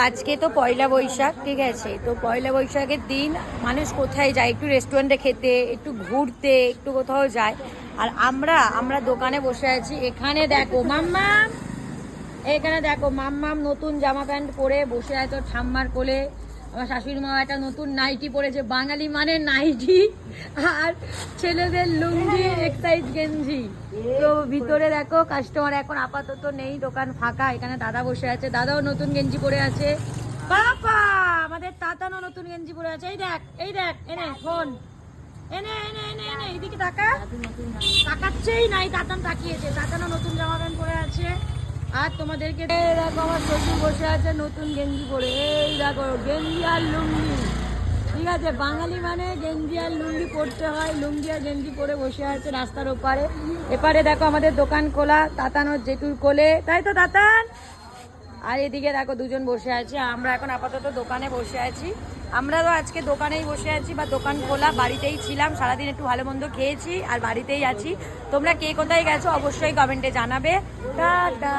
আজকে তো পয়লা বৈশাখ, ঠিক আছে? তো পয়লা বৈশাখের দিন মানুষ কোথায় যায়? একটু রেস্টুরেন্টে খেতে, একটু ঘুরতে, একটু কোথাও যায়। আর আমরা দোকানে বসে আছি। এখানে দেখো মাম্মাম, এখানে দেখো মাম্মাম নতুন জামা প্যান্ট পরে বসে আছে ওর ঠাম্মার কোলে। আমার শাশুড়ি মা একটা নতুন নাইটি পরেছে, বাঙালি মানে নাইটি, আর ছেলেদের লুঙ্গি এক্সাইজ গেঞ্জি। তো ভিতরে দেখো কাস্টমার এখন আপাতত নেই, দোকান ফাঁকা। এখানে দাদা বসে আছে, দাদাও নতুন গেঞ্জি পরে আছে। বাবা আমাদের তাতানো নতুন গেঞ্জি পরে আছে। এই দেখ এনে ফোন, এনে এনে এনে এনে এইদিকে তাকা। তাকাচ্ছেই নাই, তাতান তাকিয়েছে। তাতানো নতুন জামা প্যান্ট পরে আছে। আর তোমাদেরকে দেখো আমার শ্বশুর বসে আছে নতুন গেঞ্জি পরে। এই দেখো গেঞ্জি আর লুঙ্গি, ঠিক আছে? বাঙালি মানে গেঞ্জি আর লুঙ্গি পরতে হয়। লুঙ্গি আর গেঞ্জি পরে বসে আছে রাস্তার ওপারে। এপারে দেখো আমাদের দোকান খোলা, তাতানোর জেঠুর কোলে, তাই তো তাতান? আর এদিকে দেখো দুজন বসে আছে। আমরা এখন আপাতত দোকানে বসে আছি। আমরা তো আজকে দোকানেই বসে আছি, বা দোকান খোলা। বাড়িতেই ছিলাম সারাদিন, একটু ভালো মন্দ খেয়েছি আর বাড়িতেই আছি। তোমরা কে কোথায় গেছো অবশ্যই কমেন্টে জানাবে। টাটা।